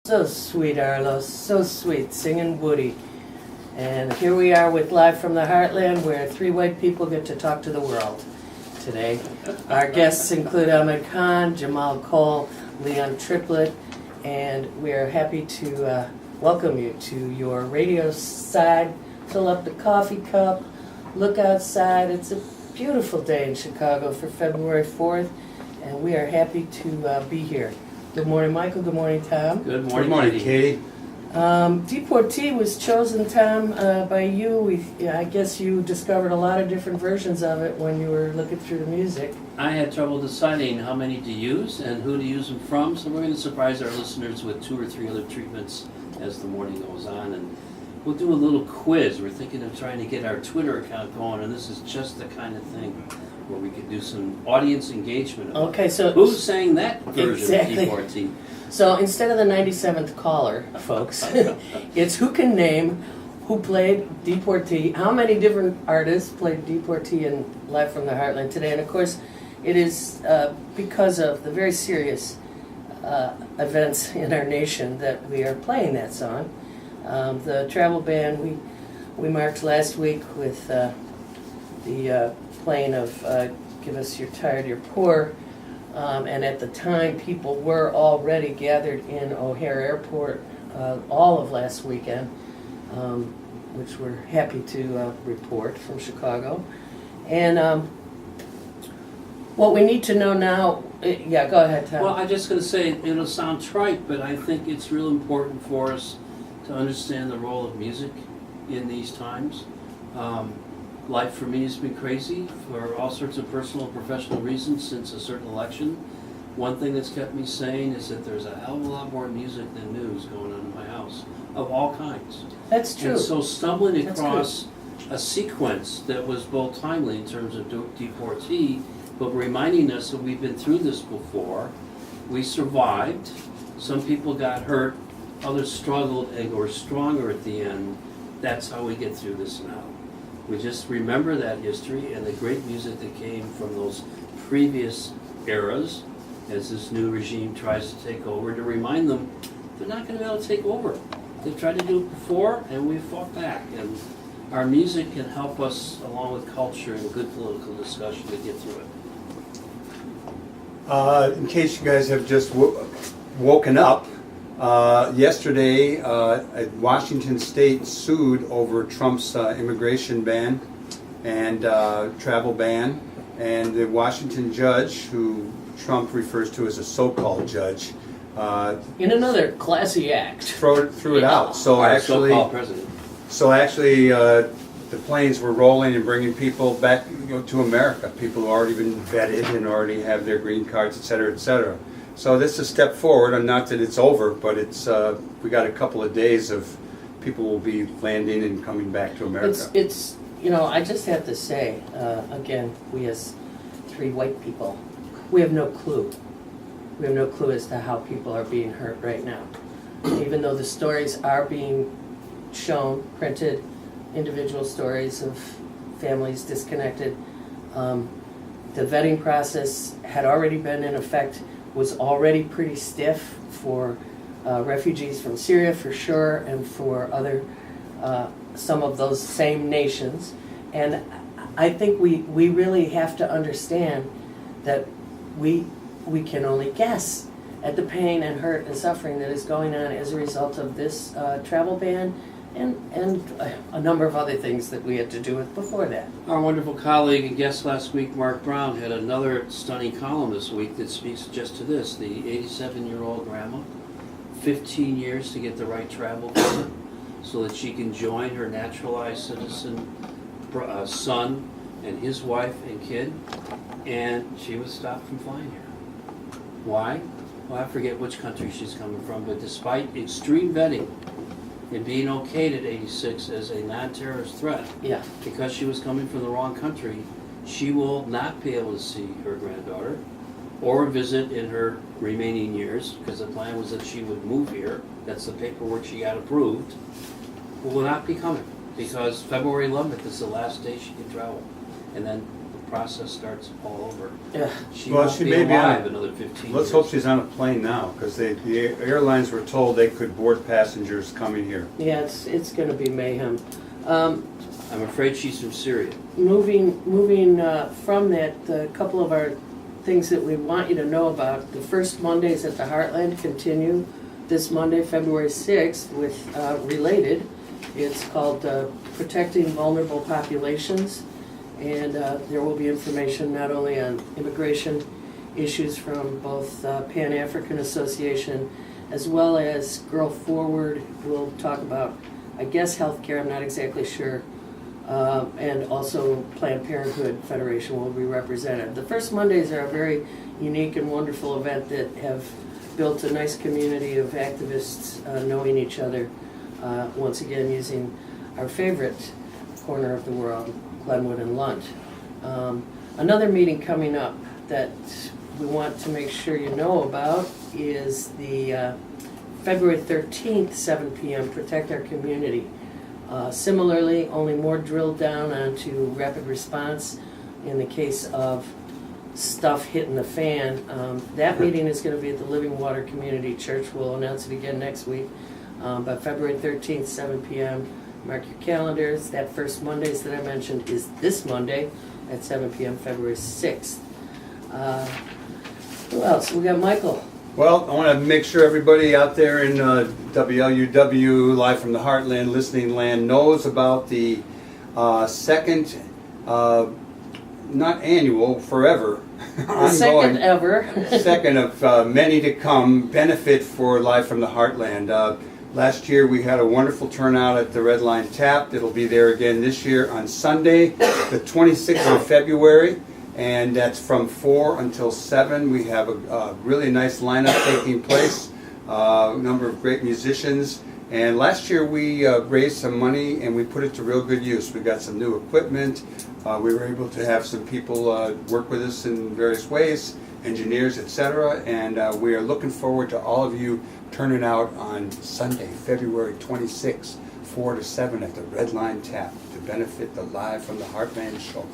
So sweet, Arlo, so sweet, singing Woody. And here we are with Live from the Heartland, where three white people get to talk to the world today. Our guests include Ahmed Khan, Jamal Cole, Leon Triplett, and we are happy to welcome you to your radio side. Fill up the coffee cup, look outside. It's a beautiful day in Chicago for February 4th, and we are happy to be here. Good morning, Michael. Good morning, Tom. Good morning, Good morning, Katie. Deportee was chosen, Tom, by you. I guess you discovered a lot of different versions of it when you were looking through the music. I had trouble deciding how many to use and who to use them from, so we're going to surprise our listeners with 2 or 3 other treatments as the morning goes on. And we'll do a little quiz. We're thinking of trying to get our Twitter account going, and this is just the kind of thing where we could do some audience engagement. Okay, so who sang that version exactly. of Deportee? So instead of the 97th caller, folks, it's who can name who played Deportee, how many different artists played Deportee in Live from the Heartland today. And of course, it is because of the very serious events in our nation that we are playing that song. The travel ban, we marked last week with the playing of Give Us You're Tired, You're Poor. And at the time, people were already gathered in O'Hare Airport all of last weekend, which we're happy to report from Chicago. And what we need to know now, yeah, go ahead, Tom. Well, I'm just going to say, it'll sound trite, but I think it's real important for us to understand the role of music in these times. Life for me has been crazy for all sorts of personal and professional reasons since a certain election. One thing that's kept me sane is that there's a hell of a lot more music than news going on in my house, of all kinds. That's true. And so stumbling That's across a sequence that was both timely in terms of Deportee, but reminding us that we've been through this before. We survived. Some people got hurt. Others struggled and were stronger at the end. That's how we get through this now. We just remember that history and the great music that came from those previous eras as this new regime tries to take over, to remind them they're not going to be able to take over. They've tried to do it before, and we've fought back. And our music can help us, along with culture and good political discussion, to get through it. In case you guys have just woken up, yesterday Washington State sued over Trump's immigration ban and travel ban, and the Washington judge, who Trump refers to as a so-called judge, in another classy act, threw it out. So Our actually, so-called president. The planes were rolling and bringing people back, to America. People who already been vetted and already have their green cards, et cetera, et cetera. So this is a step forward, and not that it's over, but it's we got a couple of days of people will be landing and coming back to America. It's I just have to say, again, we as three white people, we have no clue. We have no clue as to how people are being hurt right now. Even though the stories are being shown, printed, individual stories of families disconnected, the vetting process had already been in effect, was already pretty stiff for refugees from Syria for sure, and for other some of those same nations. And I think we really have to understand that we can only guess at the pain and hurt and suffering that is going on as a result of this travel ban and a number of other things that we had to do with before that. Our wonderful colleague and guest last week, Mark Brown, had another stunning column this week that speaks just to this. The 87-year-old grandma, 15 years to get the right travel visa so that she can join her naturalized citizen son and his wife and kid, and she was stopped from flying here. Why? Well, I forget which country she's coming from, but despite extreme vetting and being okayed at 86 as a non-terrorist threat, Yeah. because she was coming from the wrong country, she will not be able to see her granddaughter or visit in her remaining years, because the plan was that she would move here. That's the paperwork she got approved. Will not be coming, because February 11th is the last day she can travel. And then process starts all over. Yeah. She Well, won't she be may be on alive it. another 15 Let's years. hope she's on a plane now, because the airlines were told they could board passengers coming here. Yeah, it's gonna be mayhem. I'm afraid she's from Syria. Moving from that, a couple of our things that we want you to know about. The first Mondays at the Heartland continue this Monday, February 6th, with related. It's called Protecting Vulnerable Populations, and there will be information not only on immigration issues from both Pan-African Association as well as Girl Forward. We'll talk about, I guess, healthcare, I'm not exactly sure. And also Planned Parenthood Federation will be represented. The first Mondays are a very unique and wonderful event that have built a nice community of activists knowing each other, once again using our favorite corner of the world, Glenwood and Lunt. Another meeting coming up that we want to make sure you know about is the February 13th, 7 p.m., Protect Our Community. Similarly, only more drilled down onto rapid response in the case of stuff hitting the fan. That meeting is going to be at the Living Water Community Church. We'll announce it again next week. But February 13th, 7 p.m., mark your calendars. That first Mondays that I mentioned is this Monday at 7 p.m., February 6th. Who else? We got Michael. Well, I want to make sure everybody out there in WLUW, live from the Heartland, listening land, knows about the second, not annual, forever, Second ongoing, ever. second of many to come, benefit for Live from the Heartland. Last year we had a wonderful turnout at the Red Line Tap. It'll be there again this year on Sunday, the 26th of February. And that's from 4 until 7. We have a really nice lineup taking place, a number of great musicians. And last year we raised some money and we put it to real good use. We got some new equipment. We were able to have some people work with us in various ways, engineers, etc. And we are looking forward to all of you turning out on Sunday, February 26th, 4 to 7 at the Red Line Tap to benefit the Live from the Heartland show.